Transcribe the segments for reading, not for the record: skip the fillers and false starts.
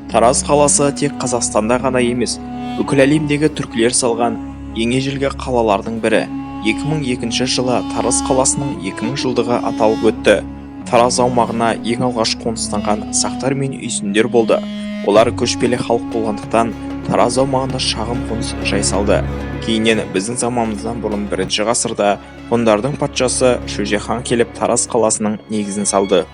Тараз қаласы тек Қазақстанда ғана емес, бүкіл әлемдегі түркілер салған ең ежелгі қалалардың бірі. 2002 жылы Тараз қаласының 2000 жылдығы аталып өтті. Тараз аумағына ең алғаш қоныстанған сақтар мен үйсіндер болды. Олар көшпелі халық болғандықтан Тараз аумағында шағын қоныс жайсалды. Кейіннен біздің заманымыздан бұрын 1 ғасырда ғұндардың патшасы Шөже хан келіп Тараз қаласының негізін салды.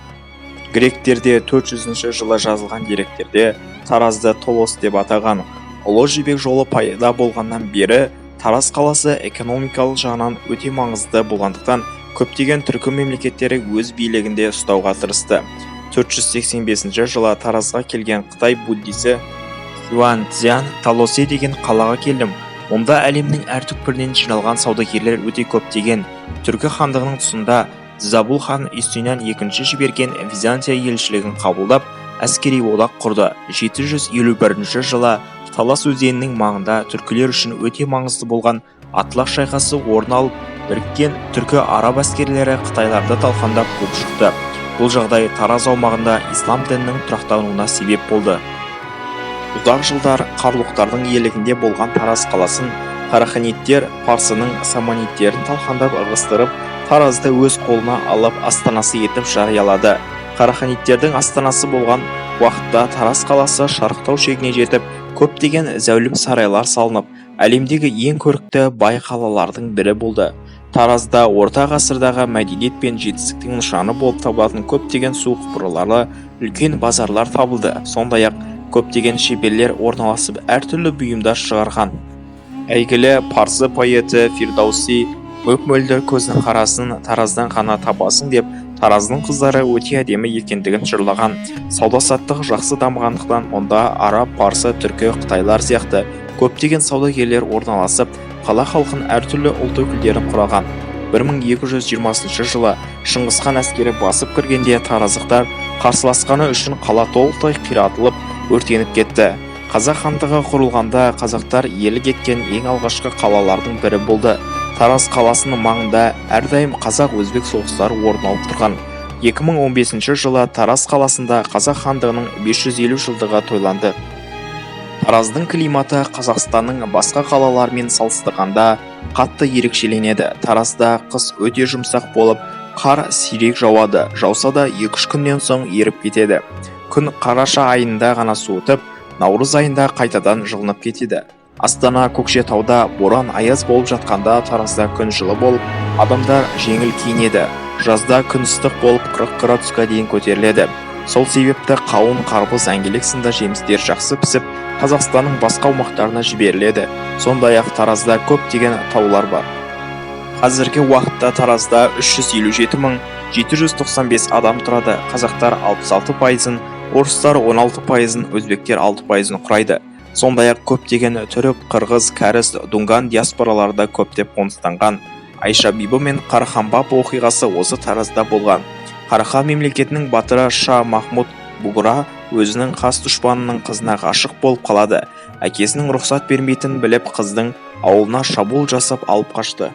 Гректерде 400 жылы жазылған деректерде Таразды Толос деп атаған. Ұлы жібек жолы пайда болғаннан бері Тараз қаласы экономикалық жағынан өте маңызды болғандықтан көптеген түркі мемлекеттері өз билігінде ұстауға тырысты. 485 жылы Таразға келген Қытай буддисі Юаньцзян Талосе деген қалаға келдім. Онда әлемнің әр түкпірінен жиналған саудагерлер өте көптеген. Түркі хандығының тұсында Забул хан үстінен екінші жіберген Византия елшілігін қабылдап, әскери одақ құрды. 751 жылы Талас өзенінің маңында түркілер үшін өте маңызды болған Атлах шайқасы орын алып, біріккен түркі араб әскерлері қытайларды талқандап қуып шықты. Бұл жағдай Тараз аумағында ислам дінінің тұрақтануына себеп болды. Ұзақ жылдар қарлұқтардың иелігінде болған Тараз қаласын Қараханиттер парсының саманиттерін талқандап ығыстырып, Таразды өз қолына алып астанасы етіп жариялады. Қараханиттердің астанасы болған уақытта Тараз қаласы шарықтау шегіне жетіп, көптеген зәулім сарайлар салынып, әлемдегі ең көрікті бай қалалардың бірі болды. Таразда орта ғасырдағы мәдениет пен жетістіктің нышаны болып табылатын көптеген су құбырлары, үлкен базарлар табылды. Сондай-ақ көптеген шеберлер орналасып, әртүрлі бұйымдар шығарған. Әйгілі парсы поэті Фирдауси мөп-мөлдір көздің қарасын Тараздан ғана табасың деп, Тараздың қыздары өте әдемі екендігін жырлаған. Сауда-саттық жақсы дамығандықтан онда араб, парсы, түркі, қытайлар сияқты көптеген саудагерлер орналасып, қала халқын әртүрлі ұлт өкілдерін құраған. 1220 жылы Шыңғысхан әскері басып кіргенде таразықтар қарсыласқаны үшін қала толықтай қиратылып, өртеніп кетті. Қазақ хандығы құрылғанда қазақтар иелік еткен ең алғашқы қалалардың бірі болды. Тараз қаласының маңында әрдайым қазақ-өзбек соғыстары орын алып тұрған. 2015 жылы Тараз қаласында Қазақ хандығының 550 жылдығы тойланды. Тараздың климаты Қазақстанның басқа қалаларымен салыстырғанда қатты ерекшеленеді. Таразда қыс өте жұмсақ болып, қар сирек жауады. Жауса да 2-3 күннен соң еріп кетеді. Күн қараша айында ғана суытып, наурыз айында қайтадан жылынып кетеді. Астана Көкшетауда боран аяз болып жатқанда Таразда күн жылы болып, адамдар жеңіл киінеді. Жазда күн ыстық болып 40 градусқа дейін көтеріледі. Сол себепті қауын, қарбыз, әңгелек сынды жемістер жақсы пісіп, Қазақстанның басқа аумақтарына жіберіледі. Сондай-ақ Таразда көптеген таулар бар. Қазіргі уақытта Таразда 357.795 адам тұрады. Қазақтар 66%, орыстар 16%, өзбектер 6%-ын құрайды. Сондай-ақ көптеген түрік, қырғыз, кәріс, дунган диаспораларда көптеп қоныстанған. Айша бибі мен Қарахан баб оқиғасы осы Таразда болған. Қарахан мемлекетінің батыры Ша Махмуд Бугра өзінің қас дұшпанының қызына ғашық болып қалады. Әкесінің рұқсат бермейтінін біліп, қыздың ауылына шабуыл жасап алып қашты.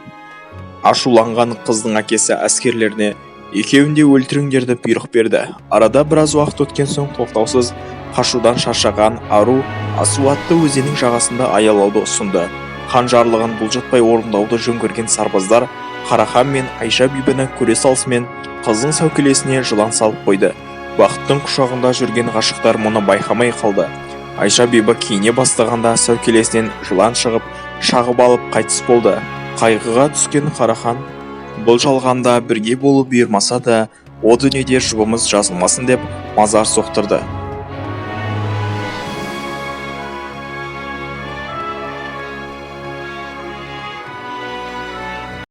Ашуланған қыздың әкесі әскерлеріне екеуінде өлтіріңдерді бұйрық берді. Арада біраз уақыт өткен соң тоқтаусыз қашудан шаршаған ару Асуатты өзенің жағасында аялауды ұсынды. Хан жарлығын бұлжытпай орындауды жөн көрген сарбаздар Қарахан мен Айша бибіні көре салысымен қыздың сәукелесіне жылан салып қойды. Бақыттың құшағында жүрген ғашықтар мұны байқамай қалды. Айша бибі киіне бастағанда сәукелесінен жылан шығып, шағып алып қайтыс болды. Қайғыға түскен Қарахан бұл жалғанда бірге болу бұйырмаса да, о дүниеде жұбымыз жазылмасын деп мазар соқтырды.